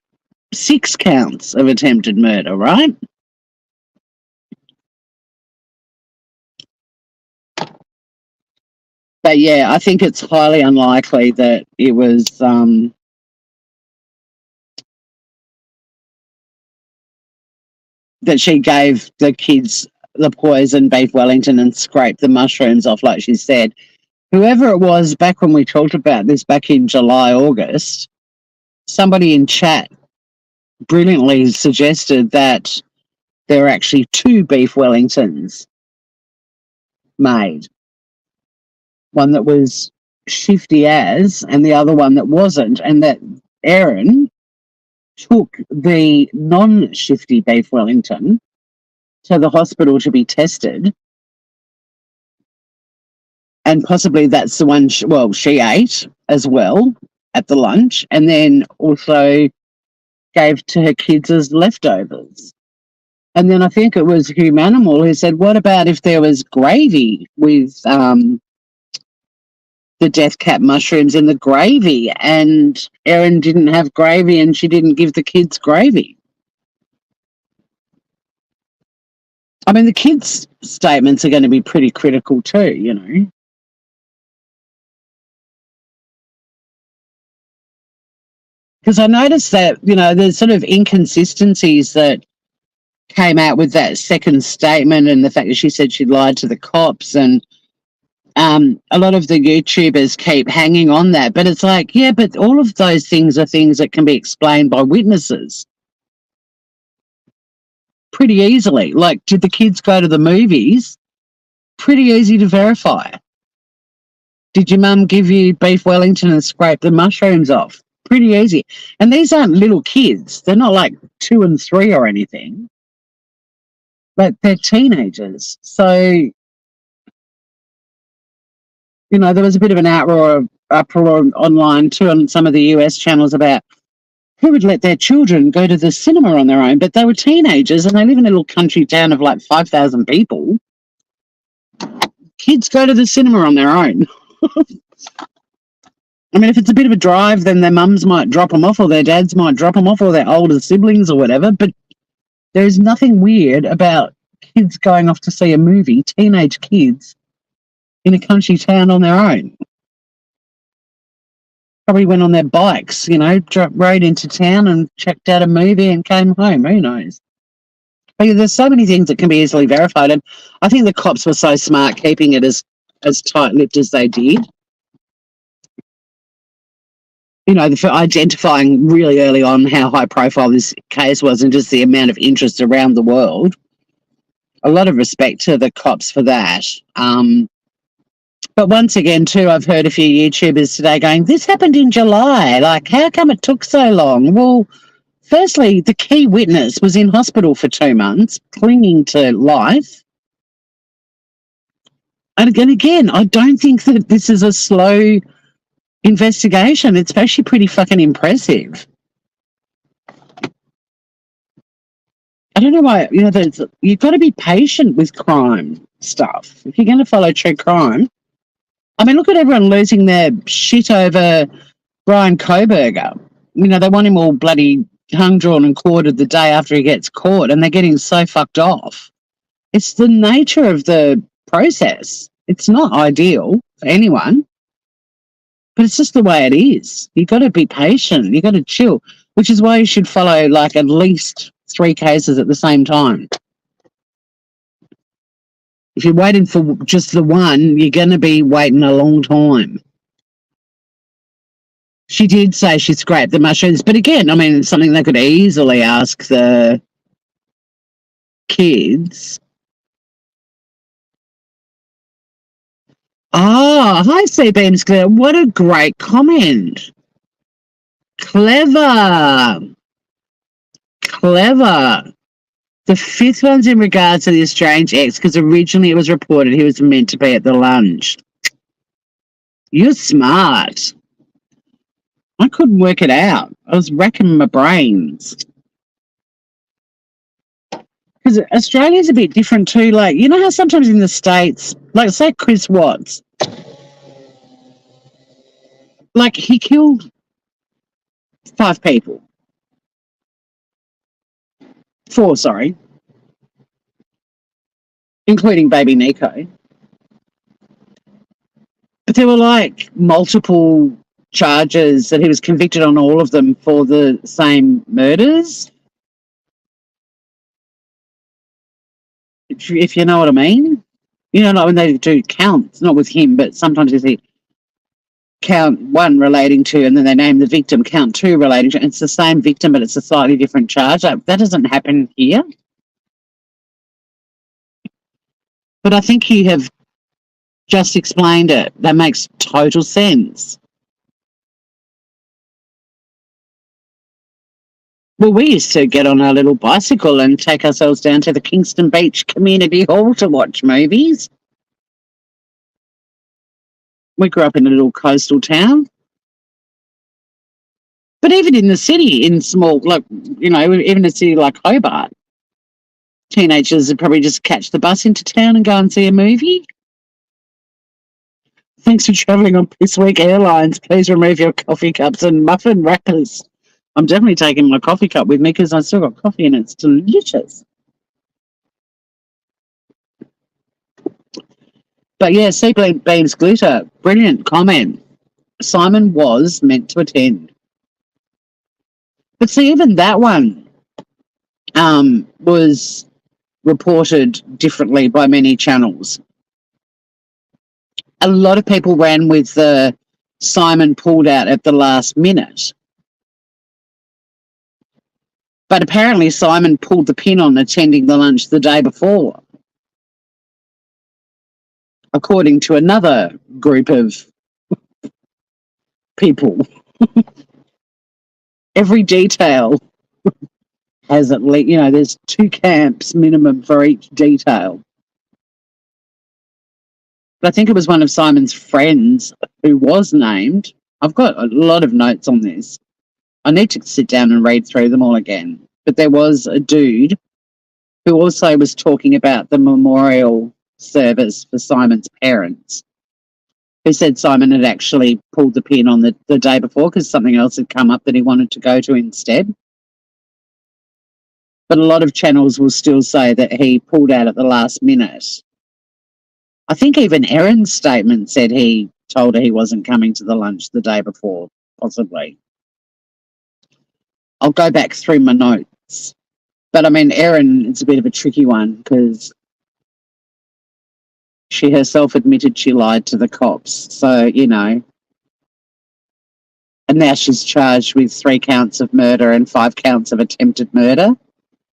6 counts of attempted murder, right? But yeah, I think it's highly unlikely that it was that she gave the kids the poison beef Wellington and scraped the mushrooms off, like she said. Whoever it was, back when we talked about this back in July, August, somebody in chat brilliantly suggested that there are actually two beef Wellingtons made. One that was shifty as, and the other one that wasn't, and that Erin took the non-shifty beef Wellington to the hospital to be tested, and possibly that's the one she ate as well at the lunch, and then also gave to her kids as leftovers. And then I think it was Humanimal who said, what about if there was gravy with the death cap mushrooms in the gravy? And Erin didn't have gravy and she didn't give the kids gravy. I mean, the kids' statements are going to be pretty critical too, you know. Because I noticed that, you know, there's sort of inconsistencies that came out with that second statement, and the fact that she said she lied to the cops, and a lot of the YouTubers keep hanging on that. But it's like, yeah, but all of those things are things that can be explained by witnesses pretty easily. Like, did the kids go to the movies? Pretty easy to verify. Did your mum give you beef Wellington and scrape the mushrooms off? Pretty easy. And these aren't little kids. They're not like 2 and 3 or anything. Like, they're teenagers. So, you know, there was a bit of an uproar online too on some of the US channels about who would let their children go to the cinema on their own. But they were teenagers and they live in a little country town of like 5,000 people. Kids go to the cinema on their own. I mean, if it's a bit of a drive, then their mums might drop them off or their dads might drop them off or their older siblings or whatever. But there's nothing weird about kids going off to see a movie, teenage kids, in a country town on their own. Probably went on their bikes, you know, rode into town and checked out a movie and came home. Who knows? But there's so many things that can be easily verified. And I think the cops were so smart keeping it as tight-lipped as they did. You know, for identifying really early on how high profile this case was and just the amount of interest around the world. A lot of respect to the cops for that. But once again, too, I've heard a few YouTubers today going, this happened in July. Like, how come it took so long? Well, firstly, the key witness was in hospital for 2 months, clinging to life. And again, I don't think that this is a slow investigation. It's actually pretty fucking impressive. I don't know why, you know, you've got to be patient with crime stuff. If you're going to follow true crime, I mean, look at everyone losing their shit over Brian Koberger. You know, they want him all bloody hung, drawn and quartered the day after he gets caught, and they're getting so fucked off. It's the nature of the process. It's not ideal for anyone, but it's just the way it is. You've got to be patient. You've got to chill, which is why you should follow like at least 3 cases at the same time. If you're waiting for just the one, you're going to be waiting a long time. She did say she scraped the mushrooms, but again, I mean, it's something they could easily ask the kids. Oh, hi, C-Beams. What a great comment. Clever. The 5th one's in regards to the estranged ex, because originally it was reported he was meant to be at the lunch. You're smart. I couldn't work it out. I was racking my brains. Because Australia's a bit different too. Like, you know how sometimes in the States, like say Chris Watts, like he killed 5 people. 4, sorry. Including baby Nico. But there were like multiple charges that he was convicted on all of them for the same murders. If you know what I mean. You know, like when they do counts, not with him, but sometimes you see. count 1 relating to, and then they name the victim, count 2 relating to. It's the same victim, but it's a slightly different charge. That doesn't happen here. But I think you have just explained it. That makes total sense. Well, we used to get on our little bicycle and take ourselves down to the Kingston Beach Community Hall to watch movies. We grew up in a little coastal town. But even in the city, in small, like, even a city like Hobart, teenagers would probably just catch the bus into town and go and see a movie. Thanks for travelling on This Week Airlines. Please remove your coffee cups and muffin wrappers. I'm definitely taking my coffee cup with me because I still got coffee and it's delicious. But yeah, Sea Beams Glitter, brilliant comment. Simon was meant to attend. But see, even that one was reported differently by many channels. A lot of people ran with the Simon pulled out at the last minute. But apparently Simon pulled the pin on attending the lunch the day before, according to another group of people. Every detail has at least, there's 2 camps minimum for each detail. But I think it was one of Simon's friends who was named. I've got a lot of notes on this. I need to sit down and read through them all again. But there was a dude who also was talking about the memorial service for Simon's parents, who said Simon had actually pulled the pin on the day before because something else had come up that he wanted to go to instead. But a lot of channels will still say that he pulled out at the last minute. I think even Erin's statement said he told her he wasn't coming to the lunch the day before, possibly. I'll go back through my notes. But I mean, Erin, it's a bit of a tricky one because she herself admitted she lied to the cops. So, and now she's charged with 3 counts of murder and 5 counts of attempted murder.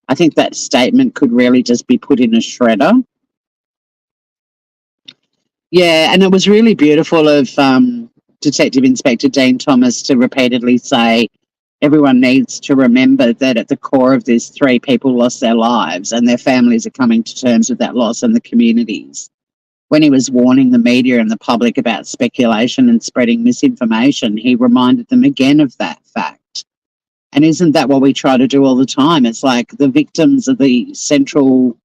I think that statement could really just be put in a shredder. Yeah, and it was really beautiful of Detective Inspector Dean Thomas to repeatedly say everyone needs to remember that at the core of this, 3 people lost their lives and their families are coming to terms with that loss and the communities. When he was warning the media and the public about speculation and spreading misinformation, he reminded them again of that fact. And isn't that what we try to do all the time? It's like the victims are the central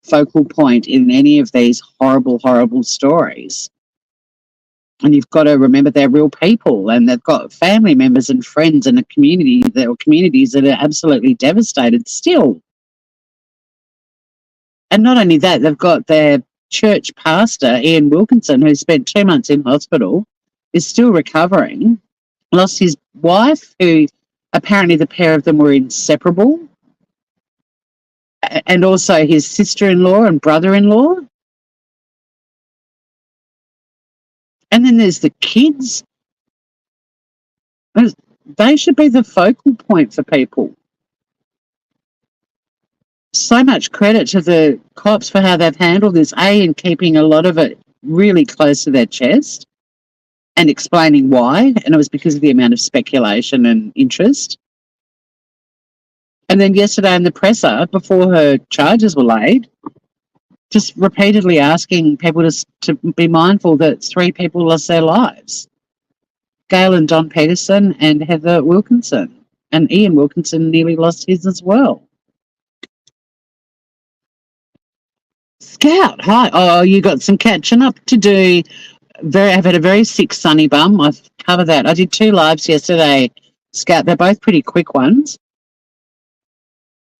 focal point in any of these horrible, horrible stories. And you've got to remember they're real people and they've got family members and friends and communities that are absolutely devastated still. And not only that, they've got their church pastor, Ian Wilkinson, who spent 2 months in hospital, is still recovering, lost his wife, who apparently the pair of them were inseparable, and also his sister-in-law and brother-in-law. And then there's the kids. They should be the focal point for people. So much credit to the cops for how they've handled this, in keeping a lot of it really close to their chest and explaining why. And it was because of the amount of speculation and interest. And then yesterday in the presser, before her charges were laid, just repeatedly asking people to be mindful that 3 people lost their lives. Gail and Don Peterson and Heather Wilkinson. And Ian Wilkinson nearly lost his as well. Scout, hi. Oh, you got some catching up to do. I've had a very sick sunny bum. I've covered that. I did 2 lives yesterday, Scout. They're both pretty quick ones.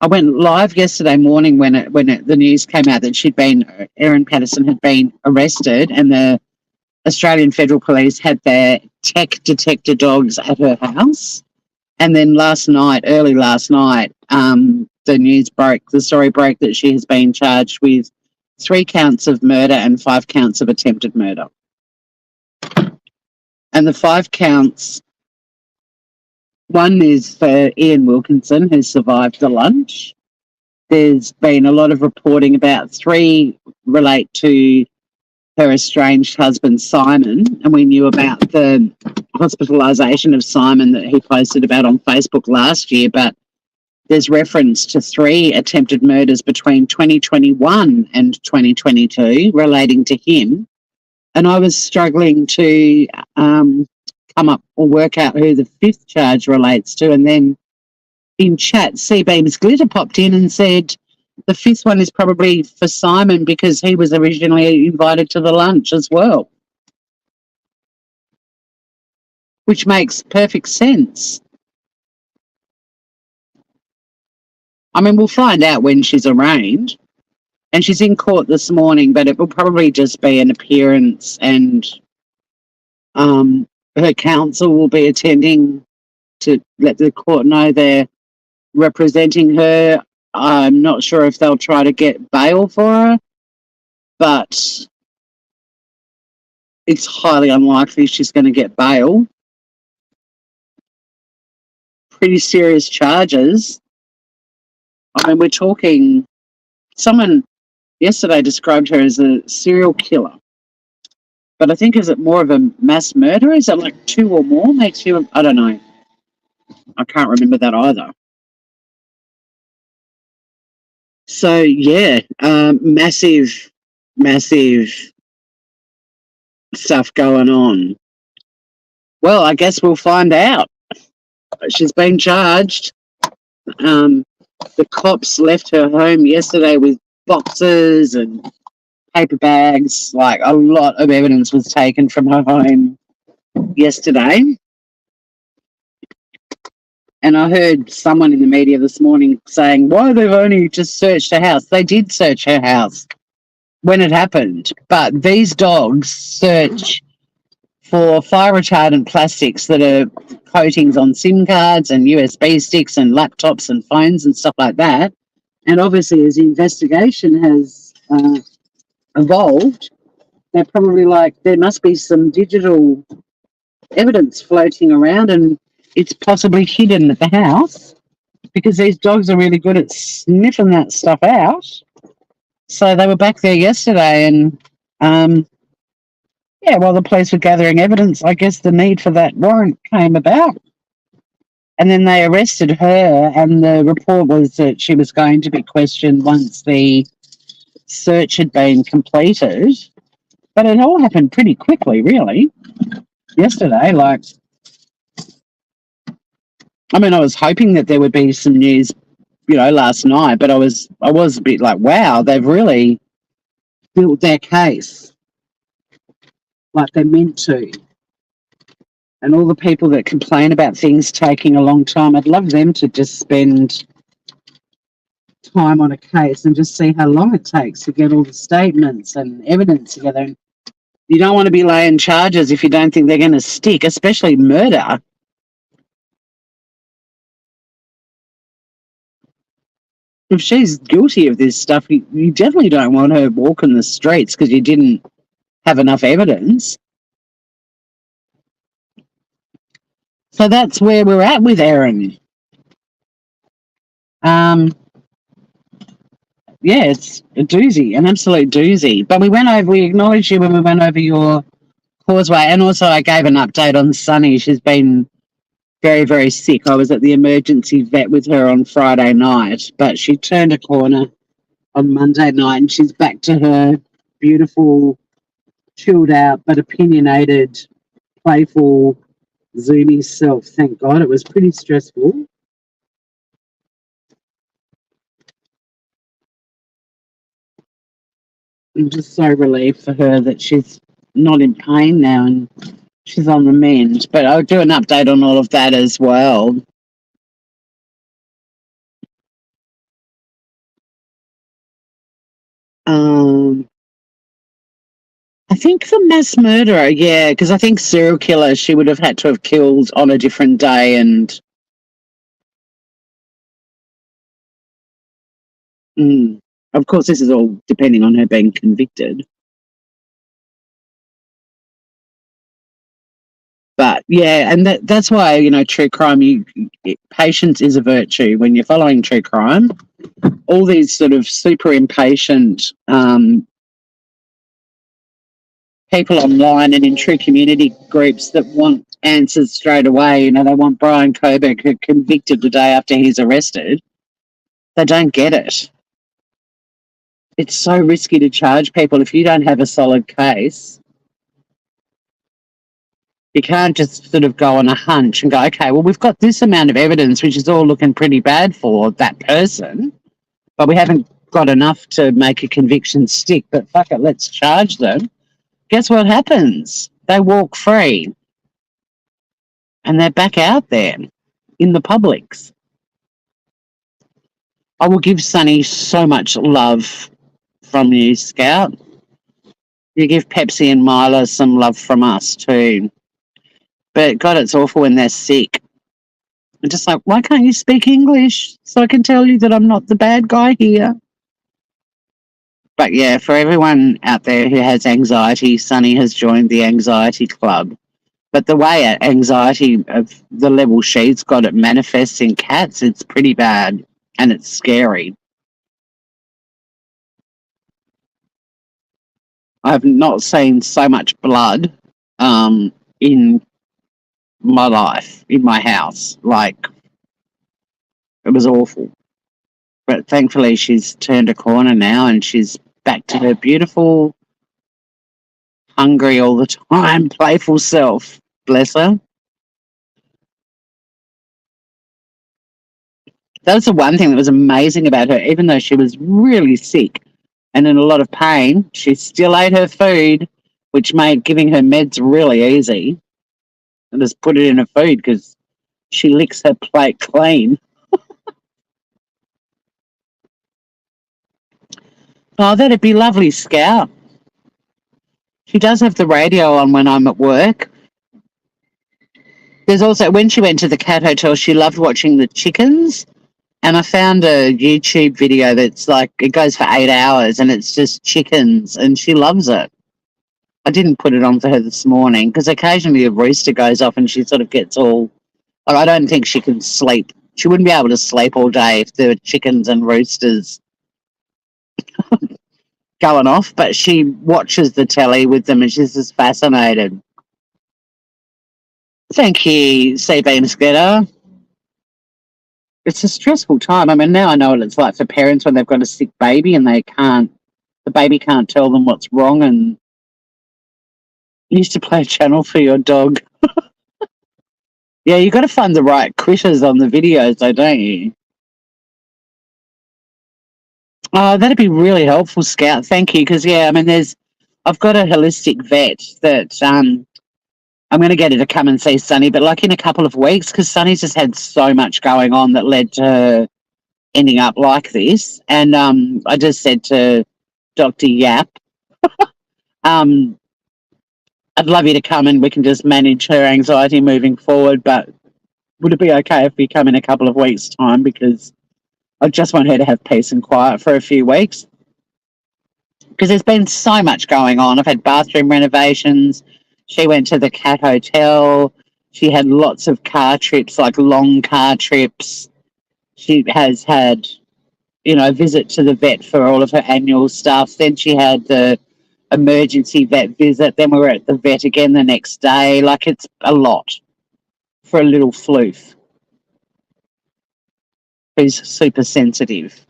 I went live yesterday morning when the news came out that Erin Patterson had been arrested, and the Australian Federal Police had their tech detector dogs at her house. And then early last night, the story broke that she has been charged with 3 counts of murder and 5 counts of attempted murder. And the 5 counts, one is for Ian Wilkinson, who survived the lunch. There's been a lot of reporting about 3 relate to her estranged husband, Simon, and we knew about the hospitalisation of Simon that he posted about on Facebook last year, but there's reference to 3 attempted murders between 2021 and 2022 relating to him. And I was struggling to come up or work out who the 5th charge relates to. And then in chat, Seabeam's Glitter popped in and said the 5th one is probably for Simon because he was originally invited to the lunch as well, which makes perfect sense. I mean, we'll find out when she's arraigned. And she's in court this morning, but it will probably just be an appearance, and her counsel will be attending to let the court know they're representing her. I'm not sure if they'll try to get bail for her, but it's highly unlikely she's going to get bail. Pretty serious charges. I mean, we're talking, someone yesterday described her as a serial killer. But I think, is it more of a mass murder? Is it like 2 or more makes you, I don't know. I can't remember that either. So, yeah, massive, massive stuff going on. Well, I guess we'll find out. She's been charged. The cops left her home yesterday with boxes and paper bags. Like, a lot of evidence was taken from her home yesterday. And I heard someone in the media this morning saying, why they've only just searched her house. They did search her house when it happened. But these dogs search for fire retardant plastics that are coatings on SIM cards and USB sticks and laptops and phones and stuff like that. And obviously, as the investigation has evolved, they're probably like, there must be some digital evidence floating around and it's possibly hidden at the house because these dogs are really good at sniffing that stuff out. So they were back there yesterday and, while the police were gathering evidence, I guess the need for that warrant came about. And then they arrested her, and the report was that she was going to be questioned once the search had been completed. But it all happened pretty quickly, really. Yesterday, I was hoping that there would be some news, last night, but I was a bit like, wow, they've really built their case like they're meant to. And all the people that complain about things taking a long time, I'd love them to just spend time on a case and just see how long it takes to get all the statements and evidence together. And you don't want to be laying charges if you don't think they're going to stick, especially murder. If she's guilty of this stuff, you definitely don't want her walking the streets because you didn't have enough evidence. So that's where we're at with Erin. It's a doozy, an absolute doozy. But we acknowledged you when we went over your causeway. And also I gave an update on Sunny. She's been very, very sick. I was at the emergency vet with her on Friday night, but she turned a corner on Monday night and she's back to her beautiful, chilled out, but opinionated, playful, zoomy self. Thank God. It was pretty stressful. I'm just so relieved for her that she's not in pain now and she's on the mend. But I'll do an update on all of that as well. I think the mass murderer, yeah, because I think serial killer, she would have had to have killed on a different day and of course this is all depending on her being convicted. But yeah, and that's why, true crime, patience is a virtue when you're following true crime. All these sort of super impatient people online and in true community groups that want answers straight away. They want Brian Koberg convicted the day after he's arrested. They don't get it. It's so risky to charge people if you don't have a solid case. You can't just sort of go on a hunch and go, okay, well, we've got this amount of evidence, which is all looking pretty bad for that person, but we haven't got enough to make a conviction stick, but fuck it, let's charge them. Guess what happens? They walk free and they're back out there in the publics. I will give Sunny so much love from you, Scout. You give Pepsi and Mila some love from us too. But God, it's awful when they're sick. I'm just like, why can't you speak English so I can tell you that I'm not the bad guy here? But yeah, for everyone out there who has anxiety, Sunny has joined the anxiety club. But the way anxiety of the level she's got it manifests in cats, it's pretty bad and it's scary. I've not seen so much blood in my life, in my house. Like, it was awful. But thankfully she's turned a corner now and she's back to her beautiful, hungry all the time, playful self. Bless her. That was the one thing that was amazing about her. Even though she was really sick and in a lot of pain, she still ate her food, which made giving her meds really easy. And just put it in her food because she licks her plate clean. Oh, that'd be lovely, Scout. She does have the radio on when I'm at work. There's also, when she went to the cat hotel, she loved watching the chickens. And I found a YouTube video that's like, it goes for 8 hours and it's just chickens and she loves it. I didn't put it on for her this morning because occasionally a rooster goes off and she sort of gets all, or I don't think she can sleep. She wouldn't be able to sleep all day if there were chickens and roosters going off, but she watches the telly with them and she's just fascinated. Thank you, CB Mosquito. It's a stressful time. I mean, now I know what it's like for parents when they've got a sick baby and the baby can't tell them what's wrong. And you used to play a channel for your dog. Yeah, you got to find the right critters on the videos, though, don't you? Oh, that'd be really helpful, Scout. Thank you. Because, yeah, I mean, I've got a holistic vet that I'm going to get her to come and see Sunny, but like in a couple of weeks, because Sunny's just had so much going on that led to her ending up like this. And I just said to Dr. Yap, I'd love you to come and we can just manage her anxiety moving forward, but would it be okay if we come in a couple of weeks' time? Because I just want her to have peace and quiet for a few weeks. Because there's been so much going on. I've had bathroom renovations. She went to the cat hotel. She had lots of car trips, like long car trips. She has had, a visit to the vet for all of her annual stuff. Then she had the emergency vet visit. Then we were at the vet again the next day. Like, it's a lot for a little floof who's super sensitive.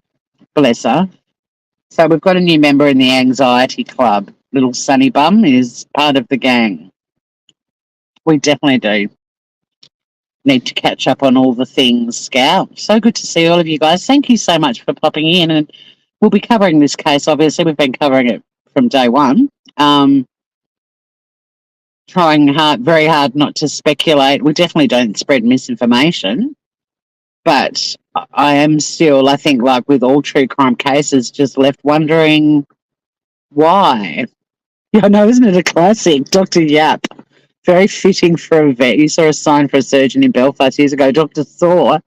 Bless her. So we've got a new member in the anxiety club. Little Sunny Bum is part of the gang. We definitely do need to catch up on all the things, Scout. So good to see all of you guys. Thank you so much for popping in. And we'll be covering this case, obviously. We've been covering it from day one. Trying very hard not to speculate. We definitely don't spread misinformation. But I am still, I think, like with all true crime cases, just left wondering why. Yeah, I know, isn't it a classic? Dr. Yap. Very fitting for a vet. You saw a sign for a surgeon in Belfast years ago, Dr. Thor.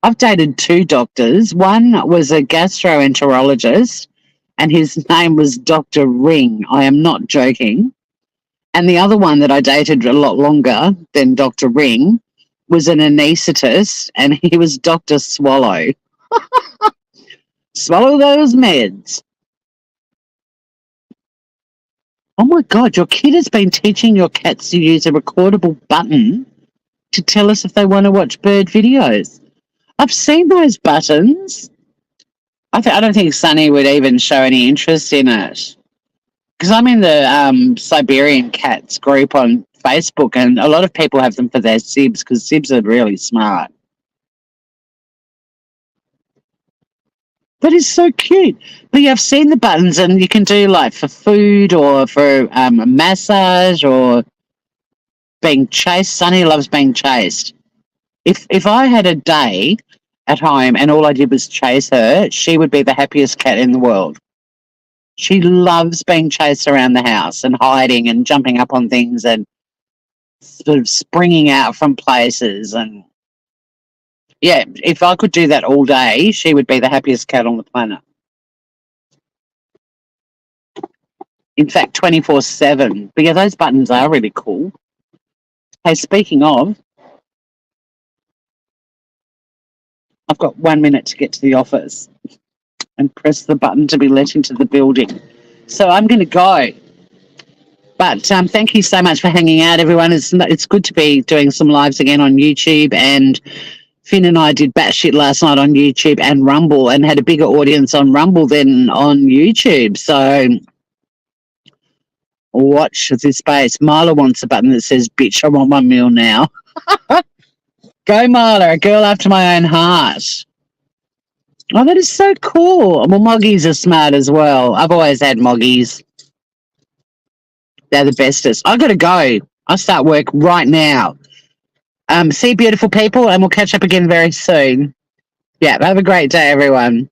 I've dated 2 doctors. One was a gastroenterologist, and his name was Dr. Ring. I am not joking. And the other one that I dated a lot longer than Dr. Ring was an anaesthetist, and he was Dr. Swallow. Swallow those meds. Oh my God, your kid has been teaching your cats to use a recordable button to tell us if they want to watch bird videos. I've seen those buttons. I don't think Sunny would even show any interest in it. Because I'm in the Siberian Cats group on Facebook, and a lot of people have them for their sibs because sibs are really smart. That is so cute. But yeah, I've seen the buttons, and you can do like for food or for a massage or being chased. Sunny loves being chased. If I had a day at home and all I did was chase her, she would be the happiest cat in the world. She loves being chased around the house and hiding and jumping up on things and sort of springing out from places. And yeah, if I could do that all day, she would be the happiest cat on the planet. In fact, 24/7. But yeah, those buttons are really cool. Hey, speaking of, I've got 1 minute to get to the office and press the button to be let into the building. So I'm going to go. But thank you so much for hanging out, everyone. It's good to be doing some lives again on YouTube. And Finn and I did batshit last night on YouTube and Rumble, and had a bigger audience on Rumble than on YouTube. So watch this space. Marla wants a button that says, "Bitch, I want my meal now." Go, Marla, a girl after my own heart. Oh, that is so cool. Well, Moggies are smart as well. I've always had Moggies. They're the bestest. I've got to go. I'll start work right now. See beautiful people, and we'll catch up again very soon. Yeah, have a great day, everyone.